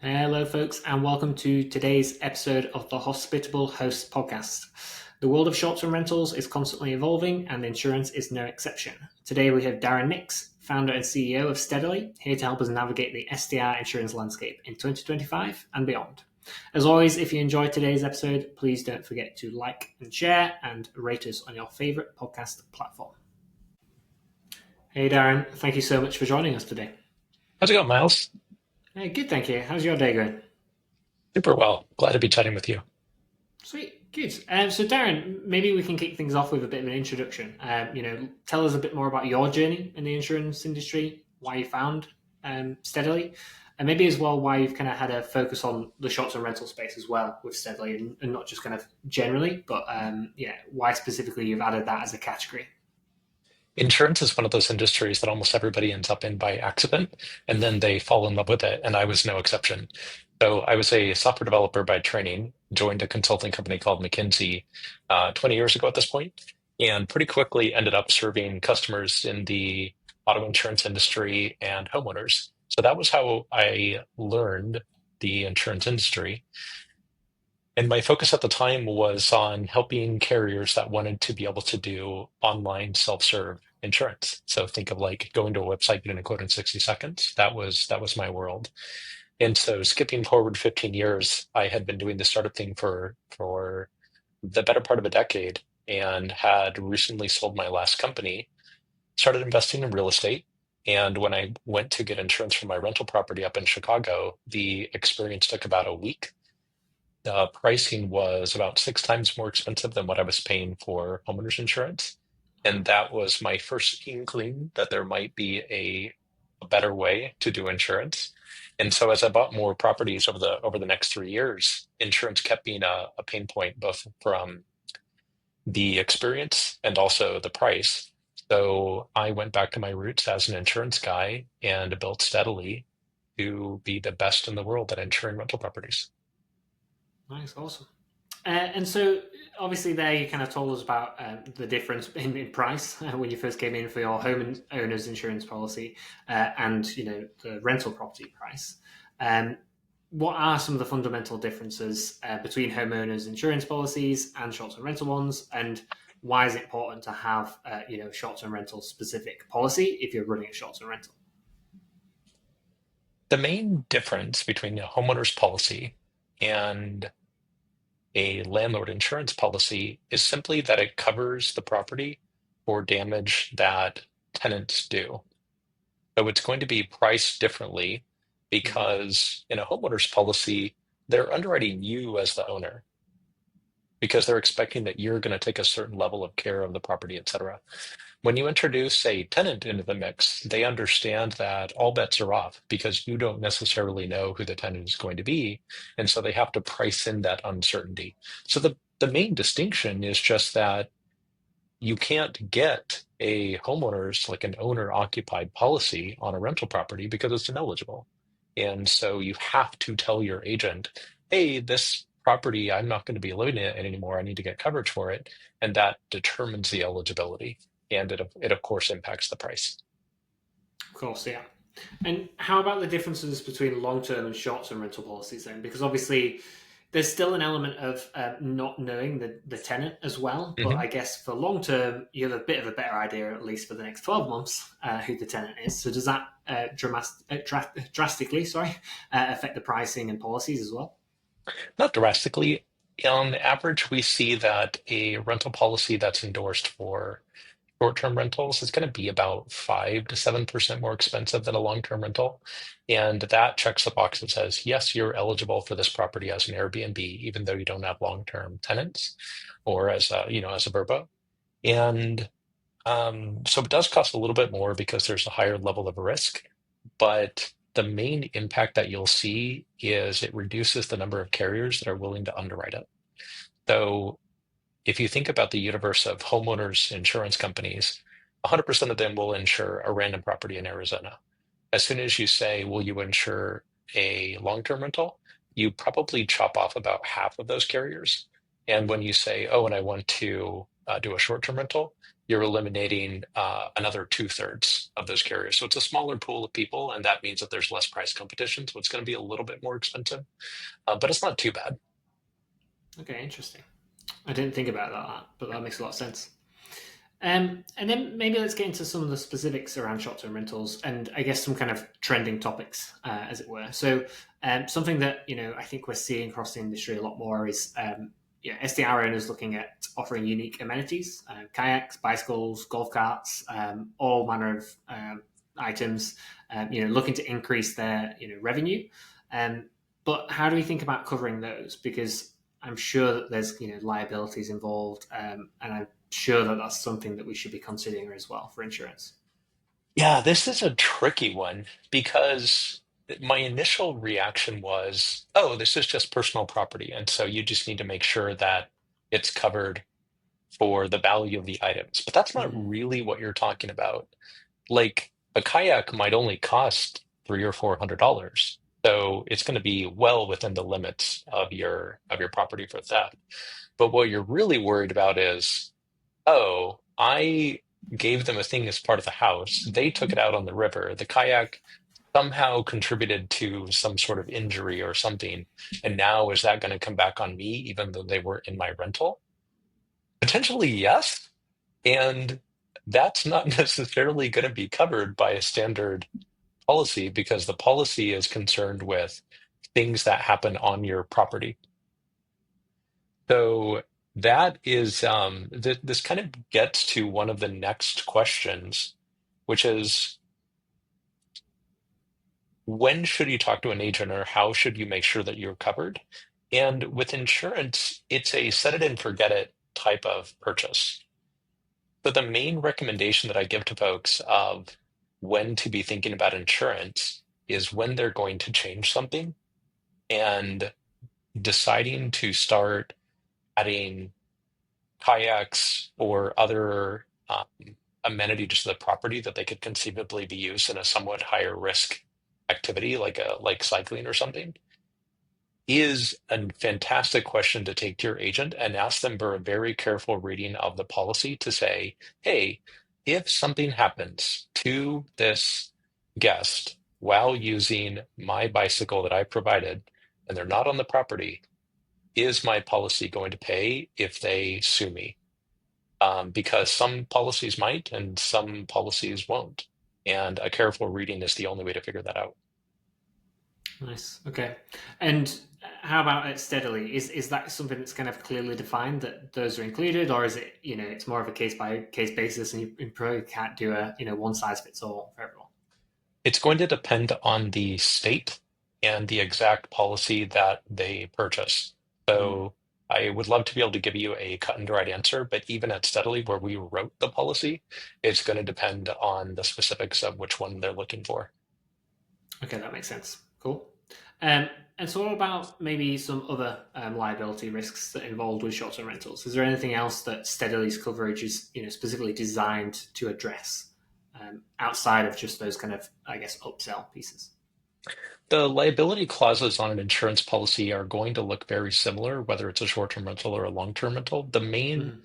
Hello, folks, and welcome to today's episode of the Hospitable Host podcast. The world of short-term rentals is constantly evolving, and insurance is no exception. Today, we have Darren Nix, founder and CEO of Steadily, here to help us navigate the STR insurance landscape in 2025 and beyond. As always, if you enjoyed today's episode, please don't forget to like and share and rate us on your favorite podcast platform. Hey, Darren, thank you so much for joining us today. How's it going, Miles? Hey, good, thank you. How's your day going? Super well. Glad to be chatting with you. Sweet, good. So, Darren, maybe we can kick things off with a bit of an introduction. Tell us a bit more about your journey in the insurance industry, why you found Steadily, and maybe as well why you've kind of had a focus on the short-term rental space as well with Steadily, and not just kind of generally, but why specifically you've added that as a category. Insurance is one of those industries that almost everybody ends up in by accident, and then they fall in love with it, and I was no exception. So I was a software developer by training, joined a consulting company called McKinsey 20 years ago at this point, and pretty quickly ended up serving customers in the auto insurance industry and homeowners. So that was how I learned the insurance industry. And my focus at the time was on helping carriers that wanted to be able to do online self-serve insurance. So think of like going to a website, getting a quote in 60 seconds. That was my world. And so skipping forward 15 years, I had been doing this startup thing for the better part of a decade and had recently sold my last company, started investing in real estate. And when I went to get insurance for my rental property up in Chicago, the experience took about a week. The pricing was about 6 times more expensive than what I was paying for homeowners insurance. And that was my first inkling that there might be a better way to do insurance. And so as I bought more properties over the next 3 years, insurance kept being a pain point, both from the experience and also the price. So I went back to my roots as an insurance guy and built Steadily to be the best in the world at insuring rental properties. Nice, awesome. And so, obviously, there you kind of told us about the difference in price when you first came in for your owner's insurance policy, and the rental property price. Um, what are some of the fundamental differences between homeowners insurance policies and short-term rental ones, and why is it important to have short-term rental specific policy if you're running a short-term rental? The main difference between a homeowner's policy and a landlord insurance policy is simply that it covers the property for damage that tenants do. So it's going to be priced differently Mhm. because in a homeowner's policy, they're underwriting you as the owner because they're expecting that you're going to take a certain level of care of the property, et cetera. When you introduce a tenant into the mix, they understand that all bets are off because you don't necessarily know who the tenant is going to be. And so they have to price in that uncertainty. So the main distinction is just that you can't get a homeowner's, like an owner occupied policy on a rental property because it's ineligible. And so you have to tell your agent, hey, this property, I'm not going to be living in it anymore. I need to get coverage for it. And that determines the eligibility. And it of course impacts the price. Of course, yeah. And how about the differences between long-term and short-term rental policies then? Because obviously there's still an element of not knowing the tenant as well. But Mhm. I guess for long-term, you have a bit of a better idea, at least for the next 12 months, who the tenant is. So does that drastically, affect the pricing and policies as well? Not drastically. On average, we see that a rental policy that's endorsed for short-term rentals is going to be about 5 to 7% more expensive than a long-term rental. And that checks the box that says, yes, you're eligible for this property as an Airbnb, even though you don't have long-term tenants or as a VRBO. And so it does cost a little bit more because there's a higher level of risk, but the main impact that you'll see is it reduces the number of carriers that are willing to underwrite it. So if you think about the universe of homeowners insurance companies, 100% of them will insure a random property in Arizona. As soon as you say, will you insure a long-term rental? You probably chop off about half of those carriers. And when you say, oh, and I want to do a short-term rental, you're eliminating another two-thirds of those carriers. So it's a smaller pool of people, and that means that there's less price competition. So it's going to be a little bit more expensive, but it's not too bad. Okay, interesting. I didn't think about that, but that makes a lot of sense. And then maybe let's get into some of the specifics around short-term rentals, and I guess some kind of trending topics, as it were. So, something that I think we're seeing across the industry a lot more is STR owners looking at offering unique amenities, kayaks, bicycles, golf carts, all manner of items. Looking to increase their revenue. Um, but how do we think about covering those? Because I'm sure that there's liabilities involved, and I'm sure that that's something that we should be considering as well for insurance. Yeah, this is a tricky one because my initial reaction was, oh, this is just personal property. And so you just need to make sure that it's covered for the value of the items. But that's not Mm-hmm. really what you're talking about. Like a kayak might only cost $300 or $400. So it's going to be well within the limits of your property for theft. But what you're really worried about is, oh, I gave them a thing as part of the house. They took it out on the river. The kayak somehow contributed to some sort of injury or something. And now is that going to come back on me, even though they were in my rental? Potentially, yes. And that's not necessarily going to be covered by a standard policy because the policy is concerned with things that happen on your property. So that is this kind of gets to one of the next questions, which is when should you talk to an agent or how should you make sure that you're covered? And with insurance, it's a set it and forget it type of purchase. But the main recommendation that I give to folks of when to be thinking about insurance is when they're going to change something and deciding to start adding kayaks or other amenities to the property that they could conceivably be used in a somewhat higher risk activity like cycling or something is a fantastic question to take to your agent and ask them for a very careful reading of the policy to say, hey, if something happens to this guest while using my bicycle that I provided and they're not on the property, is my policy going to pay if they sue me? Because some policies might and some policies won't. And a careful reading is the only way to figure that out. Nice. Okay. And how about at Steadily? Is that something that's kind of clearly defined that those are included, or is it it's more of a case by case basis, and you probably can't do a one size fits all for everyone? It's going to depend on the state and the exact policy that they purchase. Mm. So I would love to be able to give you a cut and dried answer, but even at Steadily, where we wrote the policy, it's going to depend on the specifics of which one they're looking for. Okay, that makes sense. Cool. Um, and so, what about maybe some other liability risks that are involved with short-term rentals? Is there anything else that Steadily's coverage is, specifically designed to address outside of just those kind of, I guess, upsell pieces? The liability clauses on an insurance policy are going to look very similar, whether it's a short-term rental or a long-term rental. The main Mm-hmm.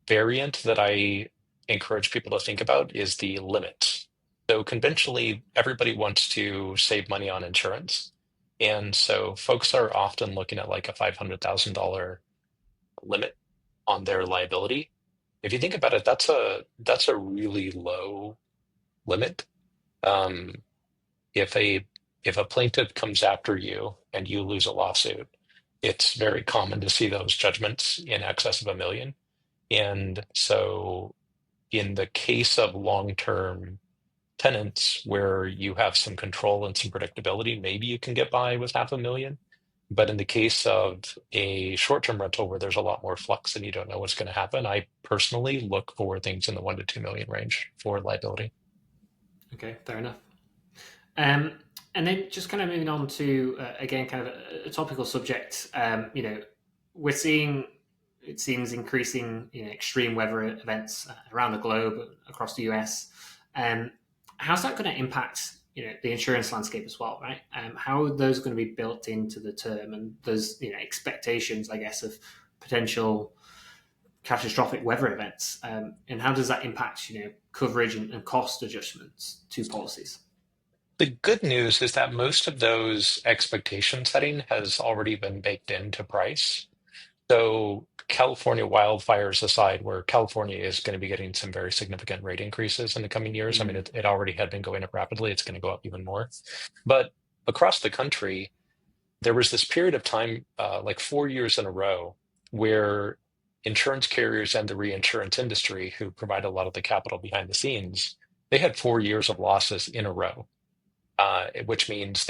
variant that I encourage people to think about is the limit. So conventionally, everybody wants to save money on insurance. And so folks are often looking at like a $500,000 limit on their liability. If you think about it, that's a really low limit. Um, if a if a plaintiff comes after you and you lose a lawsuit, it's very common to see those judgments in excess of 1 million. And so in the case of long-term tenants where you have some control and some predictability, maybe you can get by with 500,000. But in the case of a short-term rental where there's a lot more flux and you don't know what's going to happen, I personally look for things in the 1 to 2 million range for liability. Okay, fair enough. Um, and then just kind of moving on to again, kind of a topical subject. We're seeing it seems increasing extreme weather events around the globe across the US. Um, how's that going to impact the insurance landscape as well, right? How are those going to be built into the term, and those expectations, I guess, of potential catastrophic weather events, and how does that impact coverage and cost adjustments to policies? The good news is that most of those expectation setting has already been baked into price. So California wildfires aside, where California is going to be getting some very significant rate increases in the coming years. I mean, Mm, it already had been going up rapidly. It's going to go up even more. But across the country, there was this period of time, like 4 years in a row, where insurance carriers and the reinsurance industry, who provide a lot of the capital behind the scenes, they had 4 years of losses in a row, which means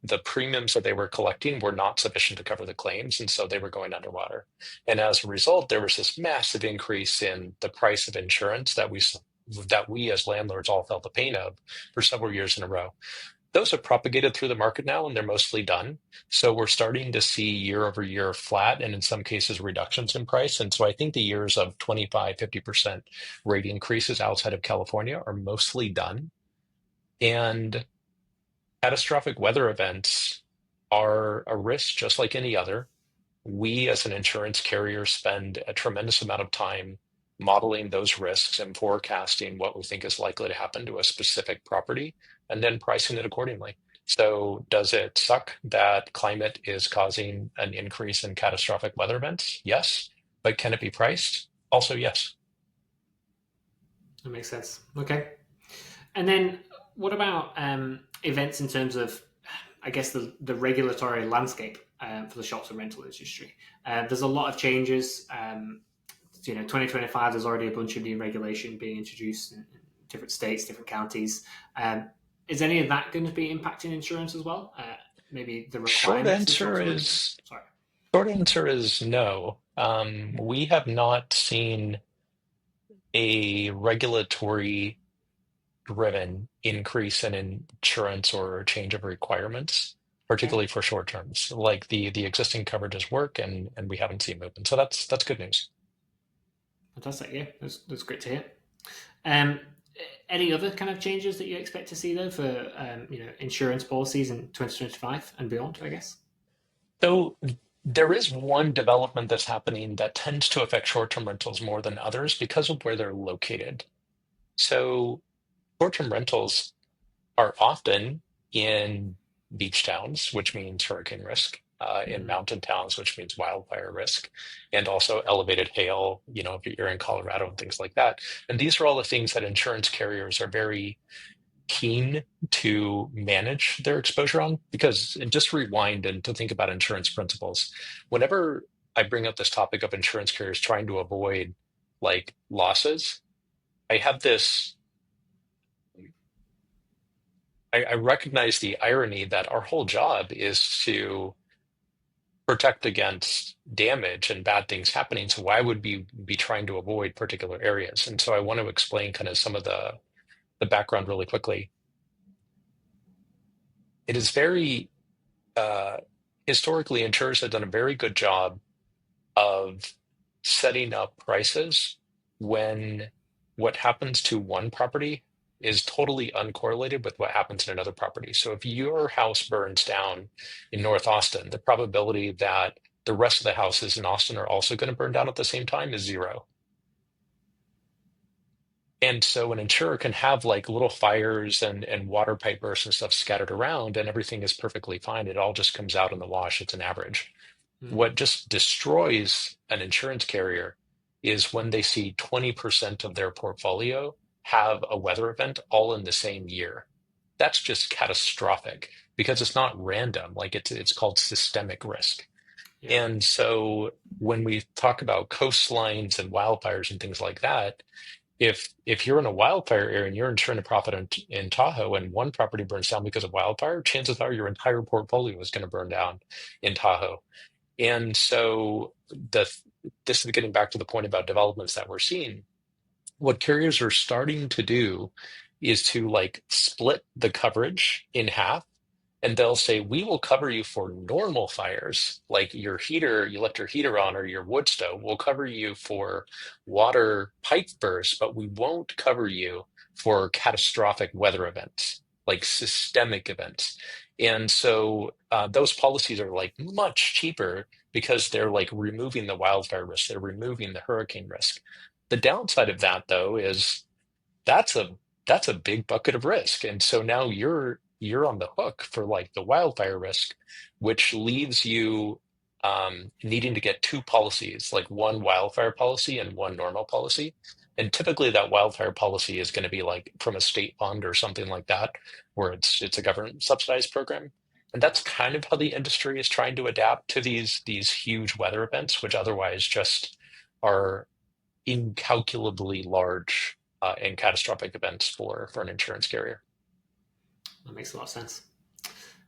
the premiums that they were collecting were not sufficient to cover the claims, and so they were going underwater. And as a result, there was this massive increase in the price of insurance that we as landlords all felt the pain of for several years in a row. Those have propagated through the market now, and they're mostly done. So we're starting to see year over year flat and in some cases reductions in price. And so I think the years of 25, 50% rate increases outside of California are mostly done. And catastrophic weather events are a risk just like any other. We, as an insurance carrier, spend a tremendous amount of time modeling those risks and forecasting what we think is likely to happen to a specific property and then pricing it accordingly. So, does it suck that climate is causing an increase in catastrophic weather events? Yes. But can it be priced? Also, yes. that makes sense. Okay. And then what about events in terms of, I guess, the regulatory landscape for the shops and rental industry? There's a lot of changes. 2025, there's already a bunch of new regulation being introduced in different states, different counties. Is any of that going to be impacting insurance as well? Maybe the Short requirements of answer shops and rentals? is Sorry. short answer is no. We have not seen a regulatory driven increase in insurance or change of requirements, Okay. particularly for short terms. Like the existing coverages work, and we haven't seen movement. So that's good news. Fantastic. Yeah, that's great to hear. Um, any other kind of changes that you expect to see though for insurance policies in 2025 and beyond? I guess. So there is one development that's happening that tends to affect short-term rentals more than others because of where they're located. So short-term rentals are often in beach towns, which means hurricane risk, in Mm, mountain towns, which means wildfire risk, and also elevated hail, if you're in Colorado and things like that. And these are all the things that insurance carriers are very keen to manage their exposure on. Because, and just rewind and to think about insurance principles, whenever I bring up this topic of insurance carriers trying to avoid like losses, I have this I recognize the irony that our whole job is to protect against damage and bad things happening. So why would we be trying to avoid particular areas? And so I want to explain kind of some of the background really quickly. It is very uh, historically, insurers have done a very good job of setting up prices when what happens to one property is totally uncorrelated with what happens in another property. So if your house burns down in North Austin, the probability that the rest of the houses in Austin are also going to burn down at the same time is zero. And so an insurer can have like little fires and water pipe bursts and stuff scattered around, and everything is perfectly fine. It all just comes out in the wash. It's an average. mm, What just destroys an insurance carrier is when they see 20% of their portfolio have a weather event all in the same year. That's just catastrophic because it's not random, like it's called systemic risk. yeah. And so when we talk about coastlines and wildfires and things like that, if you're in a wildfire area and you're insuring a profit in Tahoe and one property burns down because of wildfire, chances are your entire portfolio is going to burn down in Tahoe. And so this is getting back to the point about developments that we're seeing. What carriers are starting to do is to like split the coverage in half, and they'll say, we will cover you for normal fires, like your heater, you left your heater on or your wood stove. We'll cover you for water pipe bursts, but we won't cover you for catastrophic weather events, like systemic events. And so those policies are like much cheaper because they're like removing the wildfire risk, they're removing the hurricane risk. The downside of that, though, is that's a that's a big bucket of risk, and so now you're on the hook for like the wildfire risk, which leaves you needing to get two policies, like one wildfire policy and one normal policy. And typically that wildfire policy is going to be like from a state fund or something like that, where it's a government subsidized program. And that's kind of how the industry is trying to adapt to these huge weather events, which otherwise just are incalculably large and catastrophic events for an insurance carrier. That makes a lot of sense.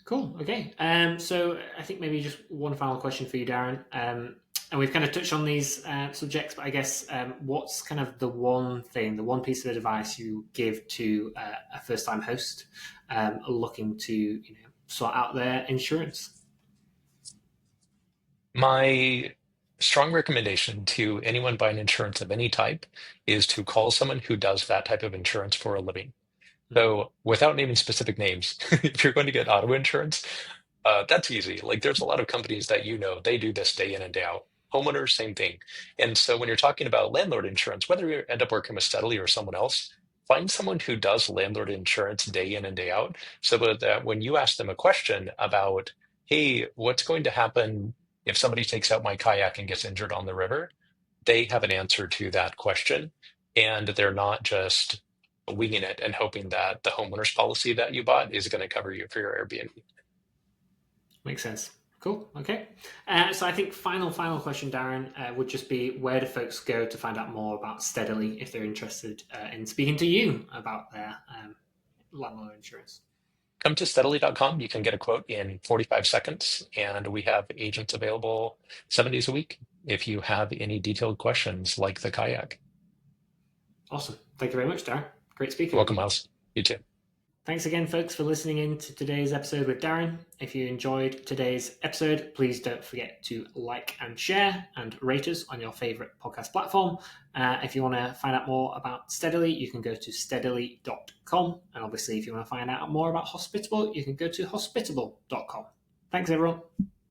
Cool. Okay. So I think maybe just one final question for you, Darren. And we've kind of touched on these subjects, but I guess what's kind of the one thing, the one piece of advice you give to a first-time host looking to sort out their insurance? My strong recommendation to anyone buying insurance of any type is to call someone who does that type of insurance for a living. Mm. So, without naming specific names, if you're going to get auto insurance, that's easy. Like, there's a lot of companies that they do this day in and day out. Homeowners, same thing. And so, when you're talking about landlord insurance, whether you end up working with Steadily or someone else, find someone who does landlord insurance day in and day out, so that when you ask them a question about, hey, what's going to happen if somebody takes out my kayak and gets injured on the river, they have an answer to that question, and they're not just winging it and hoping that the homeowner's policy that you bought is going to cover you for your Airbnb. Makes sense. Cool. Okay. So I think final question, Darren, would just be where do folks go to find out more about Steadily if they're interested in speaking to you about their landlord insurance? Come to steadily.com. You can get a quote in 45 seconds, and we have agents available 7 days a week if you have any detailed questions like the kayak. Awesome. Thank you very much, Darren. Great speaking with Welcome, you. Miles. You too. Thanks again, folks, for listening in to today's episode with Darren. If you enjoyed today's episode, please don't forget to like and share and rate us on your favorite podcast platform. If you want to find out more about Steadily, you can go to steadily.com. And obviously, if you want to find out more about Hospitable, you can go to hospitable.com. Thanks, everyone.